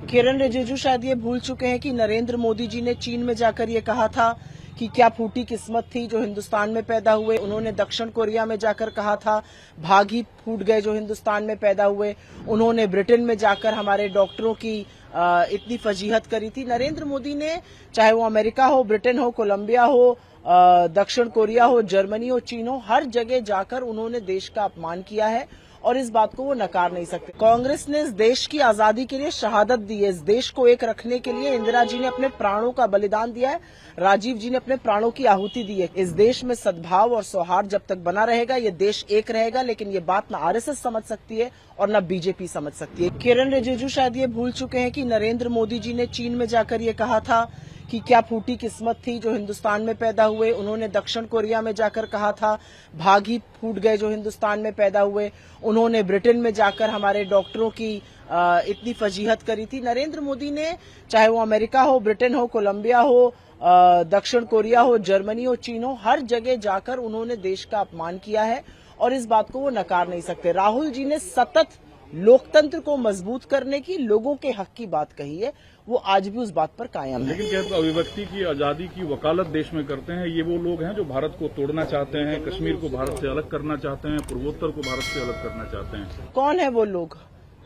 किरण रिजिजू शायद ये भूल चुके हैं कि नरेंद्र मोदी जी ने चीन में जाकर ये कहा था कि क्या फूटी किस्मत थी जो हिंदुस्तान में पैदा हुए। उन्होंने दक्षिण कोरिया में जाकर कहा था भाग ही फूट गए जो हिंदुस्तान में पैदा हुए। उन्होंने ब्रिटेन में जाकर हमारे डॉक्टरों की इतनी फजीहत करी थी। नरेंद्र मोदी ने, चाहे वो अमेरिका हो, ब्रिटेन हो, कोलंबिया हो, दक्षिण कोरिया हो, जर्मनी हो, चीन हो, हर जगह जाकर उन्होंने देश का अपमान किया है और इस बात को वो नकार नहीं सकते। कांग्रेस ने इस देश की आजादी के लिए शहादत दी है। इस देश को एक रखने के लिए इंदिरा जी ने अपने प्राणों का बलिदान दिया है, राजीव जी ने अपने प्राणों की आहुति दी है। इस देश में सद्भाव और सौहार्द जब तक बना रहेगा ये देश एक रहेगा, लेकिन ये बात न आरएसएस समझ सकती है और न बीजेपी समझ सकती है। किरण रिजिजू शायद ये भूल चुके हैं कि नरेंद्र मोदी जी ने चीन में जाकर ये कहा था कि क्या फूटी किस्मत थी जो हिंदुस्तान में पैदा हुए। उन्होंने दक्षिण कोरिया में जाकर कहा था भाग ही फूट गए जो हिंदुस्तान में पैदा हुए। उन्होंने ब्रिटेन में जाकर हमारे डॉक्टरों की इतनी फजीहत करी थी। नरेंद्र मोदी ने, चाहे वो अमेरिका हो, ब्रिटेन हो, कोलंबिया हो, दक्षिण कोरिया हो, जर्मनी हो, चीन हो, हर जगह जाकर उन्होंने देश का अपमान किया है और इस बात को वो नकार नहीं सकते। राहुल जी ने सतत लोकतंत्र को मजबूत करने की, लोगों के हक की बात कही है, वो आज भी उस बात पर कायम है। लेकिन क्या अभिव्यक्ति की आजादी की वकालत देश में करते हैं ये वो लोग हैं जो भारत को तोड़ना चाहते हैं, कश्मीर को भारत से अलग करना चाहते हैं, पूर्वोत्तर को भारत से अलग करना चाहते हैं। कौन है वो लोग?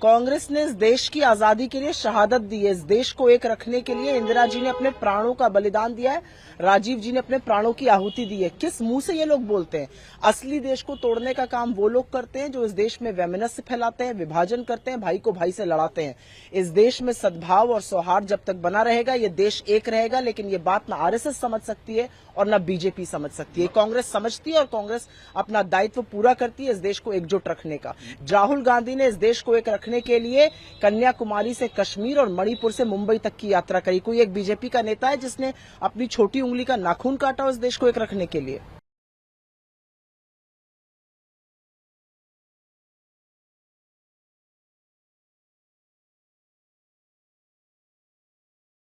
कांग्रेस ने इस देश की आजादी के लिए शहादत दी है। इस देश को एक रखने के लिए इंदिरा जी ने अपने प्राणों का बलिदान दिया है, राजीव जी ने अपने प्राणों की आहुति दी है। किस मुंह से ये लोग बोलते हैं? असली देश को तोड़ने का काम वो लोग करते हैं जो इस देश में वैमनस्य फैलाते हैं, विभाजन करते हैं, भाई को भाई से लड़ाते हैं। इस देश में सद्भाव और सौहार्द जब तक बना रहेगा ये देश एक रहेगा, लेकिन ये बात न आरएसएस समझ सकती है और न बीजेपी समझ सकती है। कांग्रेस समझती है और कांग्रेस अपना दायित्व पूरा करती है इस देश को एकजुट रखने का। राहुल गांधी ने इस देश को एक रखने के लिए कन्याकुमारी से कश्मीर और मणिपुर से मुंबई तक की यात्रा करी। कोई एक बीजेपी का नेता है जिसने अपनी छोटी उंगली का नाखून काटा उस देश को एक रखने के लिए?